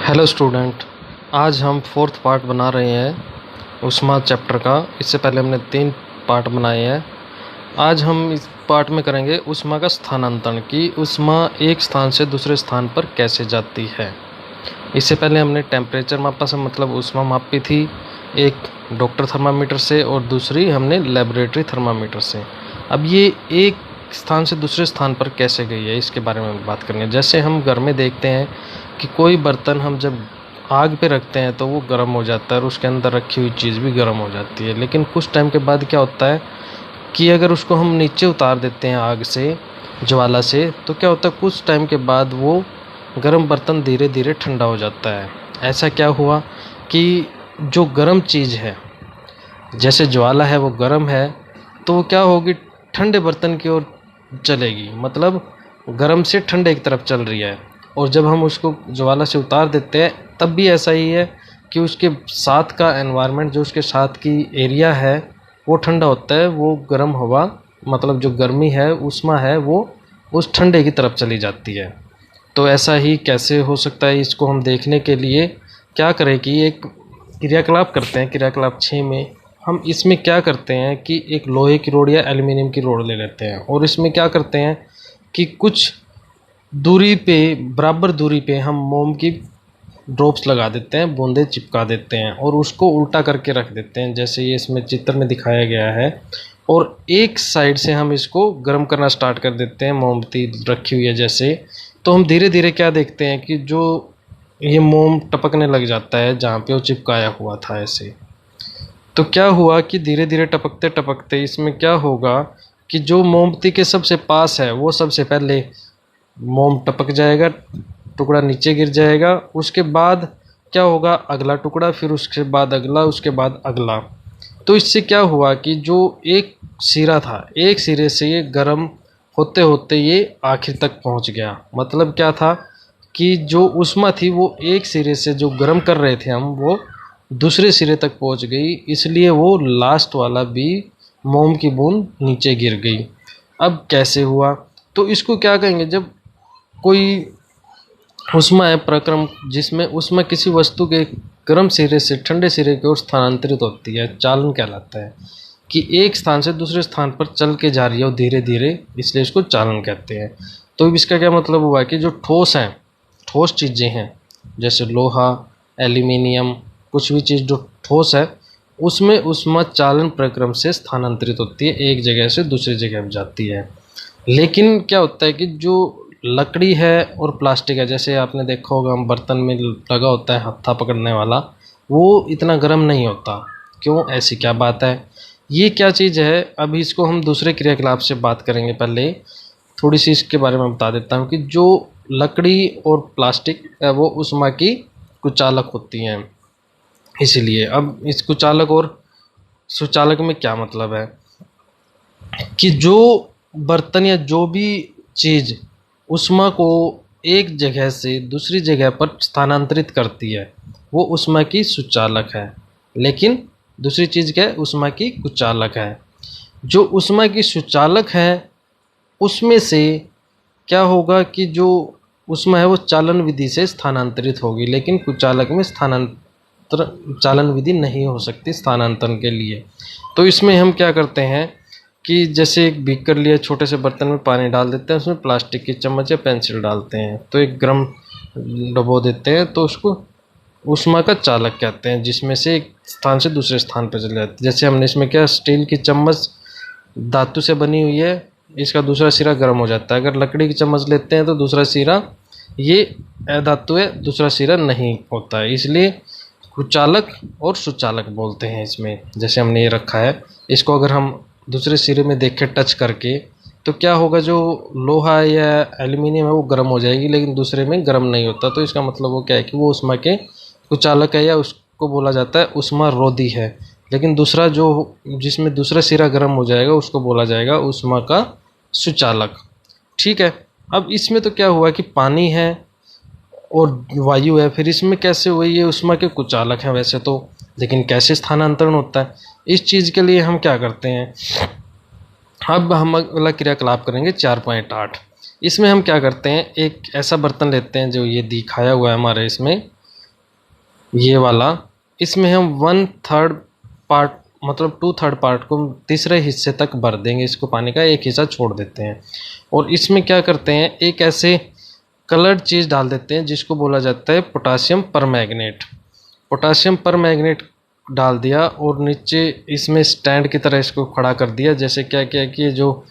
Hello student, आज हम fourth part बना रहे हैं ऊष्मा चैप्टर का। इससे पहले हमने 3 पार्ट बनाए हैं। आज हम इस पार्ट में करेंगे ऊष्मा का स्थानांतरण, कि ऊष्मा एक स्थान से दूसरे स्थान पर कैसे जाती है। इससे पहले हमने टेम्परेचर मापा से मतलब ऊष्मा मापी थी, एक डॉक्टर थर्मामीटर से और दूसरी हमने लेबोरेटरी थर्मामीटर से। अब ये एक स्थान से दूसरे स्थान पर कैसे गई है इसके बारे में बात करेंगे। जैसे हम घर में देखते हैं कि कोई बर्तन हम जब आग पे रखते हैं तो वो गर्म हो जाता है और उसके अंदर रखी हुई चीज़ भी गर्म हो जाती है, लेकिन कुछ टाइम के बाद क्या होता है कि अगर उसको हम नीचे उतार देते हैं आग से, ज्वाला से, तो क्या होता है कुछ टाइम के बाद वो गर्म बर्तन धीरे धीरे ठंडा हो जाता है। ऐसा क्या हुआ कि जो गर्म चीज़ है, जैसे ज्वाला है वो गर्म है, तो वो क्या होगी, ठंडे बर्तन की ओर चलेगी, मतलब गर्म से ठंडे की तरफ चल रही है। और जब हम उसको ज्वाला से उतार देते हैं तब भी ऐसा ही है कि उसके साथ का एनवायरनमेंट, जो उसके साथ की एरिया है वो ठंडा होता है, वो गर्म हवा, मतलब जो गर्मी है, ऊष्मा है, वो उस ठंडे की तरफ चली जाती है। तो ऐसा ही कैसे हो सकता है, इसको हम देखने के लिए क्या करें कि एक क्रियाकलाप करते हैं। क्रियाकलाप 6 में हम इसमें क्या करते हैं कि एक लोहे की रोड या एल्युमिनियम की रोड ले लेते हैं और इसमें क्या करते हैं कि कुछ दूरी पे, बराबर दूरी पे हम मोम की ड्रॉप्स लगा देते हैं, बूंदें चिपका देते हैं और उसको उल्टा करके रख देते हैं, जैसे ये इसमें चित्र में दिखाया गया है। और एक साइड से हम इसको गर्म करना स्टार्ट कर देते हैं, मोमबत्ती रखी हुई है जैसे। तो हम धीरे धीरे क्या देखते हैं कि जो ये मोम टपकने लग जाता है जहाँ पे वो चिपकाया हुआ था ऐसे। तो क्या हुआ कि धीरे धीरे टपकते टपकते इसमें क्या होगा कि जो मोमबत्ती के सबसे पास है वो सबसे पहले मोम टपक जाएगा, टुकड़ा नीचे गिर जाएगा। उसके बाद क्या होगा, अगला टुकड़ा, फिर उसके बाद अगला, उसके बाद अगला। तो इससे क्या हुआ कि जो एक सिरा था, एक सिरे से ये गर्म होते होते ये आखिर तक पहुंच गया। मतलब क्या था कि जो ऊष्मा थी वो एक सिरे से जो गर्म कर रहे थे हम, वो दूसरे सिरे तक पहुंच गई, इसलिए वो लास्ट वाला भी मोम की बूंद नीचे गिर गई। अब कैसे हुआ, तो इसको क्या कहेंगे, जब कोई ऊष्मा है प्रक्रम, जिसमें ऊष्मा किसी वस्तु के गर्म सिरे से ठंडे सिरे की ओर स्थानांतरित होती है, चालन कहलाता है। कि एक स्थान से दूसरे स्थान पर चल के जा रही है धीरे धीरे, इसलिए इसको चालन कहते हैं। तो इसका क्या मतलब हुआ कि जो ठोस हैं, ठोस चीज़ें हैं, जैसे लोहा, एल्यूमिनियम, कुछ भी चीज़ जो ठोस है, उसमें ऊष्मा चालन प्रक्रम से स्थानांतरित होती है, एक जगह से दूसरी जगह में जाती है। लेकिन क्या होता है कि जो लकड़ी है और प्लास्टिक है, जैसे आपने देखा होगा हम बर्तन में लगा होता है हत्था पकड़ने वाला, वो इतना गर्म नहीं होता। क्यों, ऐसी क्या बात है, ये क्या चीज़ है, अभी इसको हम दूसरे क्रियाकलाप से बात करेंगे। पहले थोड़ी सी इसके बारे में बता देता हूँ कि जो लकड़ी और प्लास्टिक है वो ऊष्मा की कुचालक होती हैं। इसीलिए अब इस कुचालक और सुचालक में क्या मतलब है कि जो बर्तन या जो भी चीज़ ऊष्मा को एक जगह से दूसरी जगह पर स्थानांतरित करती है वो ऊष्मा की सुचालक है, लेकिन दूसरी चीज़ क्या है, ऊष्मा की कुचालक है। जो ऊष्मा की सुचालक है उसमें से क्या होगा कि जो ऊष्मा है वो चालन विधि से स्थानांतरित होगी, लेकिन कुचालक में स्थानांतर चालन विधि नहीं हो सकती स्थानांतरण के लिए। तो इसमें हम क्या करते हैं कि जैसे एक बीकर लिया, छोटे से बर्तन में पानी डाल देते हैं, उसमें प्लास्टिक की चम्मच या पेंसिल डालते हैं, तो एक गर्म डुबो देते हैं, तो उसको ऊष्मा का चालक कहते हैं, जिसमें से एक स्थान से दूसरे स्थान पर चले जाते हैं। जैसे हमने इसमें क्या, स्टील की चम्मच धातु से बनी हुई है, इसका दूसरा सिरा गर्म हो जाता है। अगर लकड़ी की चम्मच लेते हैं तो दूसरा सिरा ये अधातु है, दूसरा सिरा नहीं होता है, इसलिए कुचालक और सुचालक बोलते हैं इसमें। जैसे हमने ये रखा है, इसको अगर हम दूसरे सिरे में देखें टच करके, तो क्या होगा, जो लोहा या एल्यूमिनियम है वो गर्म हो जाएगी, लेकिन दूसरे में गर्म नहीं होता। तो इसका मतलब वो क्या है कि वो ऊष्मा के कुचालक है, या उसको बोला जाता है ऊष्मा रोधी है। लेकिन दूसरा जो, जिसमें दूसरा सिरा गर्म हो जाएगा, उसको बोला जाएगा ऊष्मा का सुचालक। ठीक है। अब इसमें तो क्या हुआ कि पानी है और वायु है, फिर इसमें कैसे हुई, ये ऊष्मा के कुचालक हैं वैसे तो, लेकिन कैसे स्थानांतरण होता है, इस चीज़ के लिए हम क्या करते हैं, अब हम अगला क्रियाकलाप करेंगे 4.8। इसमें हम क्या करते हैं, एक ऐसा बर्तन लेते हैं जो ये दिखाया हुआ है हमारे इसमें, ये वाला, इसमें हम 1/3 पार्ट मतलब 2/3 पार्ट को तीसरे हिस्से तक भर देंगे इसको पानी का, एक हिस्सा छोड़ देते हैं। और इसमें क्या करते हैं, एक ऐसे कलर्ड चीज़ डाल देते हैं जिसको बोला जाता है पोटासियम परमैंगनेट। पोटासियम परमैंगनेट डाल दिया और नीचे इसमें स्टैंड की तरह इसको खड़ा कर दिया। जैसे क्या किया कि ये जो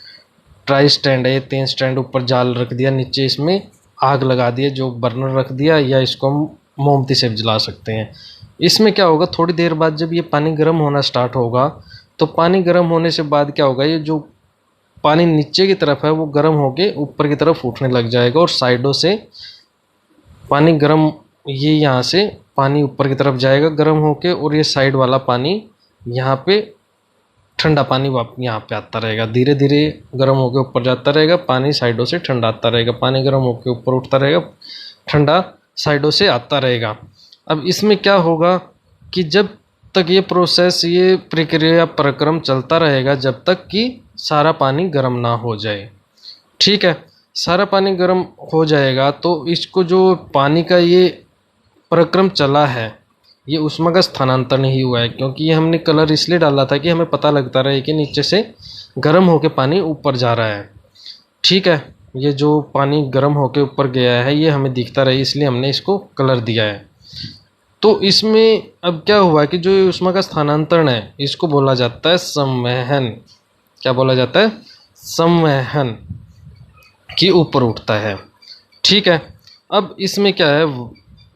ट्राई स्टैंड है, ये 3 स्टैंड ऊपर जाल रख दिया, नीचे इसमें आग लगा दिया, जो बर्नर रख दिया, या इसको हम मोमबत्ती से भी जला सकते हैं। इसमें क्या होगा, थोड़ी देर बाद जब ये पानी गर्म होना स्टार्ट होगा, तो पानी गर्म होने से बाद क्या होगा, ये जो पानी नीचे की तरफ है वो गर्म होके ऊपर की तरफ उठने लग जाएगा, और साइडों से पानी गर्म, ये यहाँ से पानी ऊपर की तरफ जाएगा गर्म होके, और ये साइड वाला पानी यहाँ पे ठंडा पानी यहाँ पे आता रहेगा। धीरे धीरे गर्म होके ऊपर जाता रहेगा, पानी साइडों से ठंडा आता रहेगा, पानी गर्म होके ऊपर उठता रहेगा, ठंडा साइडों से आता रहेगा। अब इसमें क्या होगा कि जब तक ये प्रोसेस, ये प्रक्रिया प्रक्रम चलता रहेगा जब तक कि सारा पानी गर्म ना हो जाए। ठीक है, सारा पानी गर्म हो जाएगा तो इसको जो पानी का ये प्रक्रम चला है, ये ऊष्मा का स्थानांतरण ही हुआ है, क्योंकि ये हमने कलर इसलिए डाला था कि हमें पता लगता रहे कि नीचे से गर्म होकर पानी ऊपर जा रहा है। ठीक है, ये जो पानी गर्म होकर ऊपर गया है ये हमें दिखता रहे, इसलिए हमने इसको कलर दिया है। तो इसमें अब क्या हुआ कि जो ऊष्मा का स्थानांतरण है इसको बोला जाता है संवहन। क्या बोला जाता है? संवहन, कि ऊपर उठता है। ठीक है, अब इसमें क्या है,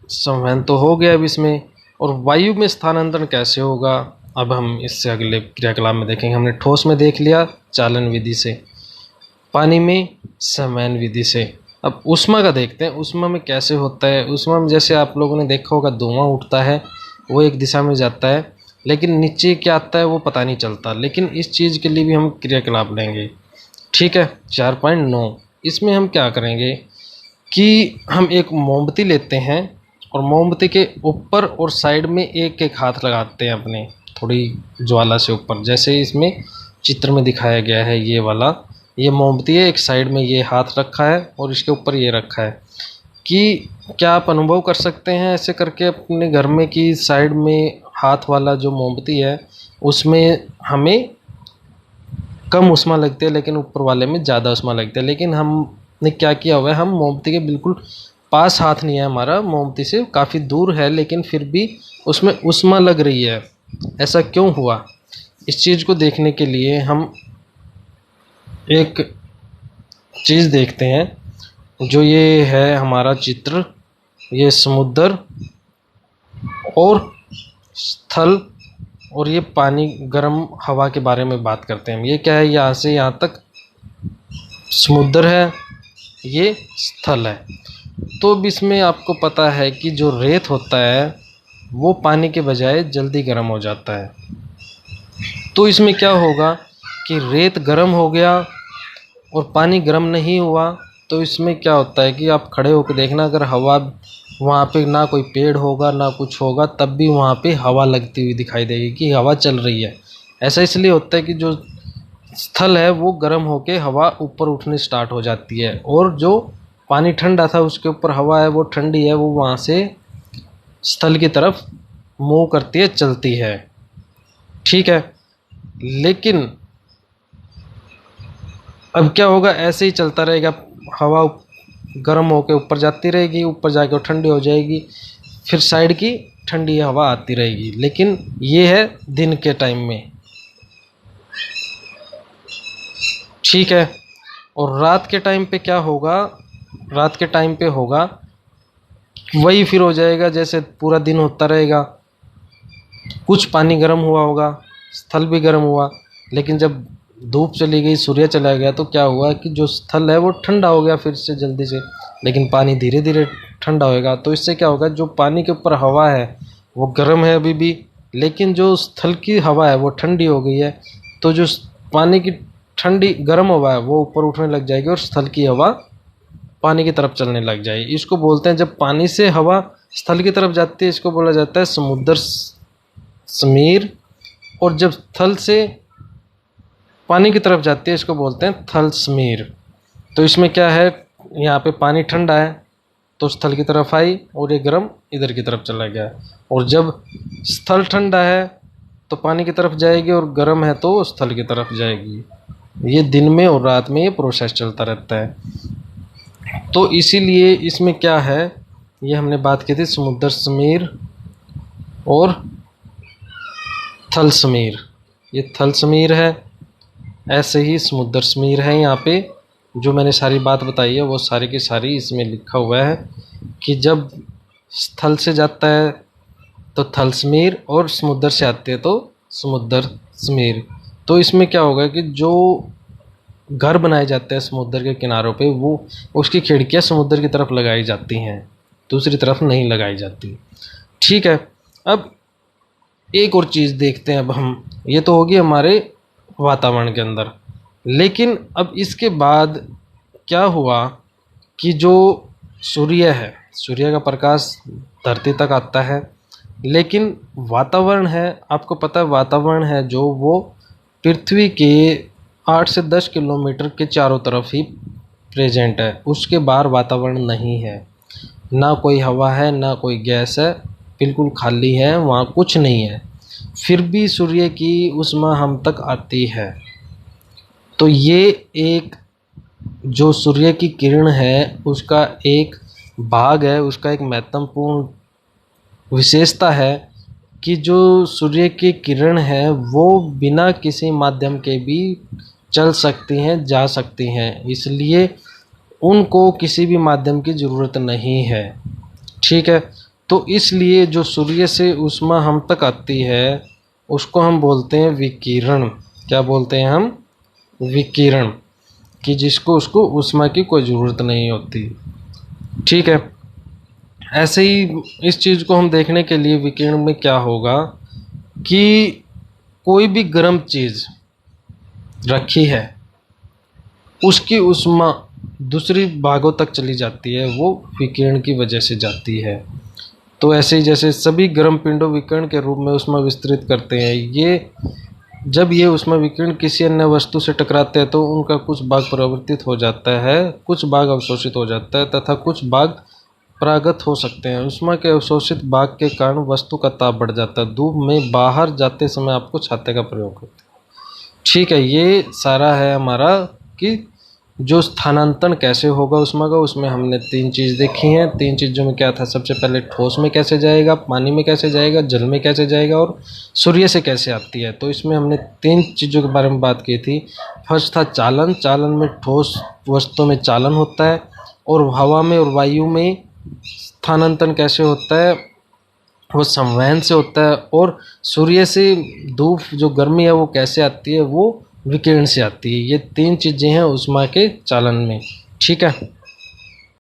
संवहन तो हो गया अब इसमें, और वायु में स्थानांतरण कैसे होगा अब हम इससे अगले क्रियाकलाप में देखेंगे। हमने ठोस में देख लिया चालन विधि से, पानी में संवहन विधि से। अब ऊष्मा का देखते हैं, ऊष्मा में कैसे होता है। ऊष्मा में जैसे आप लोगों ने देखा होगा, धुआं उठता है, वो एक दिशा में जाता है, लेकिन नीचे क्या आता है वो पता नहीं चलता। लेकिन इस चीज़ के लिए भी हम क्रियाकलाप लेंगे। ठीक है, 4.9 इसमें हम क्या करेंगे कि हम एक मोमबत्ती लेते हैं और मोमबत्ती के ऊपर और साइड में एक एक हाथ लगाते हैं अपने, थोड़ी ज्वाला से ऊपर, जैसे इसमें चित्र में दिखाया गया है। ये वाला, ये मोमबत्ती है, एक साइड में ये हाथ रखा है और इसके ऊपर ये रखा है। कि क्या आप अनुभव कर सकते हैं ऐसे करके अपने घर में कि साइड में हाथ वाला जो मोमबत्ती है उसमें हमें कम ऊष्मा लगती है, लेकिन ऊपर वाले में ज़्यादा ऊष्मा लगती है। लेकिन हमने क्या किया हुआ है, हम मोमबत्ती के बिल्कुल पास हाथ नहीं है हमारा, मोमबत्ती से काफ़ी दूर है, लेकिन फिर भी उसमें ऊष्मा लग रही है। ऐसा क्यों हुआ? इस चीज़ को देखने के लिए हम एक चीज़ देखते हैं। जो ये है हमारा चित्र, ये समुद्र और स्थल और ये पानी, गर्म हवा के बारे में बात करते हैं। ये क्या है, यहाँ से यहाँ तक समुद्र है, ये स्थल है। तो अब इसमें आपको पता है कि जो रेत होता है वो पानी के बजाय जल्दी गर्म हो जाता है। तो इसमें क्या होगा कि रेत गर्म हो गया और पानी गर्म नहीं हुआ, तो इसमें क्या होता है कि आप खड़े होकर देखना, अगर हवा वहाँ पे ना कोई पेड़ होगा ना कुछ होगा, तब भी वहाँ पे हवा लगती हुई दिखाई देगी कि हवा चल रही है। ऐसा इसलिए होता है कि जो स्थल है वो गर्म होके हवा ऊपर उठनी स्टार्ट हो जाती है, और जो पानी ठंडा था उसके ऊपर हवा है वो ठंडी है, वो वहाँ से स्थल की तरफ मूव करती है, चलती है। ठीक है, लेकिन अब क्या होगा, ऐसे ही चलता रहेगा, हवा गर्म होकर ऊपर जाती रहेगी, ऊपर जाकर ठंडी हो जाएगी, फिर साइड की ठंडी हवा आती रहेगी। लेकिन ये है दिन के टाइम में। ठीक है, और रात के टाइम पे क्या होगा, रात के टाइम पे होगा वही फिर हो जाएगा जैसे पूरा दिन होता रहेगा। कुछ पानी गर्म हुआ होगा, स्थल भी गर्म हुआ, लेकिन जब धूप चली गई, सूर्य चला गया, तो क्या हुआ कि जो स्थल है वो ठंडा हो गया फिर से जल्दी से, लेकिन पानी धीरे धीरे ठंडा होएगा। तो इससे क्या होगा, जो पानी के ऊपर हवा है वो गर्म है अभी भी, लेकिन जो स्थल की हवा है वो ठंडी हो गई है। तो जो पानी की ठंडी गर्म हवा है वो ऊपर उठने लग जाएगी और स्थल की हवा पानी की तरफ चलने लग जाएगी। इसको बोलते हैं, जब पानी से हवा स्थल की तरफ जाती है इसको बोला जाता है समुद्र समीर, और जब स्थल से पानी की तरफ जाती है इसको बोलते हैं थल समीर। तो इसमें क्या है, यहाँ पे पानी ठंडा है, तो स्थल की तरफ आई और ये गर्म इधर की तरफ चला गया। और जब स्थल ठंडा है तो पानी की तरफ जाएगी और गर्म है तो स्थल की तरफ जाएगी। ये दिन में और रात में ये प्रोसेस चलता रहता है। तो इसीलिए इसमें क्या है, ये हमने बात की थी समुद्र समीर और थल समीर। ये थल समीर है, ऐसे ही समुद्र समीर है। यहाँ पे जो मैंने सारी बात बताई है वो सारी की सारी इसमें लिखा हुआ है कि जब स्थल से जाता है तो थल समीर और समुद्र से आते हैं तो समुद्र समीर। तो इसमें क्या होगा कि जो घर बनाए जाते हैं समुद्र के किनारों पे, वो उसकी खिड़कियाँ समुद्र की तरफ लगाई जाती हैं, दूसरी तरफ नहीं लगाई जाती। ठीक है, अब एक और चीज़ देखते हैं। अब हम, ये तो होगी हमारे वातावरण के अंदर, लेकिन अब इसके बाद क्या हुआ कि जो सूर्य है, सूर्य का प्रकाश धरती तक आता है, लेकिन वातावरण है, आपको पता है वातावरण है जो वो पृथ्वी के 8 से 10 किलोमीटर के चारों तरफ ही प्रेजेंट है, उसके बाहर वातावरण नहीं है। ना कोई हवा है ना कोई गैस है, बिल्कुल खाली है, वहाँ कुछ नहीं है। फिर भी सूर्य की ऊष्मा हम तक आती है। तो ये एक जो सूर्य की किरण है उसका एक भाग है, उसका एक महत्वपूर्ण विशेषता है कि जो सूर्य की किरण है वो बिना किसी माध्यम के भी चल सकती हैं, जा सकती हैं, इसलिए उनको किसी भी माध्यम की ज़रूरत नहीं है। ठीक है, तो इसलिए जो सूर्य से ऊष्मा हम तक आती है उसको हम बोलते हैं विकिरण। क्या बोलते हैं हम? विकिरण, कि जिसको उसको ऊष्मा की कोई ज़रूरत नहीं होती। ठीक है, ऐसे ही इस चीज़ को हम देखने के लिए विकिरण में क्या होगा कि कोई भी गर्म चीज़ रखी है उसकी ऊष्मा दूसरी भागों तक चली जाती है, वो विकिरण की वजह से जाती है। तो ऐसे ही जैसे सभी गर्म पिंडों विकिरण के रूप में ऊष्मा विस्तृत करते हैं, ये जब ये ऊष्मा विकिरण किसी अन्य वस्तु से टकराते हैं तो उनका कुछ भाग परावर्तित हो जाता है, कुछ भाग अवशोषित हो जाता है तथा कुछ भाग परागत हो सकते हैं। ऊष्मा के अवशोषित भाग के कारण वस्तु का ताप बढ़ जाता है। धूप में बाहर जाते समय आपको छाते का प्रयोग करते हैं। ठीक है, ये सारा है हमारा कि जो स्थानांतरण कैसे होगा ऊष्मा का, उसमें हमने 3 चीज़ देखी हैं। 3 चीज़ों में क्या था, सबसे पहले ठोस में कैसे जाएगा, पानी में कैसे जाएगा, जल में कैसे जाएगा और सूर्य से कैसे आती है। तो इसमें हमने 3 चीज़ों के बारे में बात की थी। फर्स्ट था चालन। चालन में ठोस वस्तुओं में चालन होता है, और हवा में और वायु में स्थानांतरण कैसे होता है, वो संवहन से होता है। और सूर्य से धूप जो गर्मी है वो कैसे आती है, वो विकिरण से आती है। ये 3 चीज़ें हैं ऊष्मा के चालन में। ठीक है।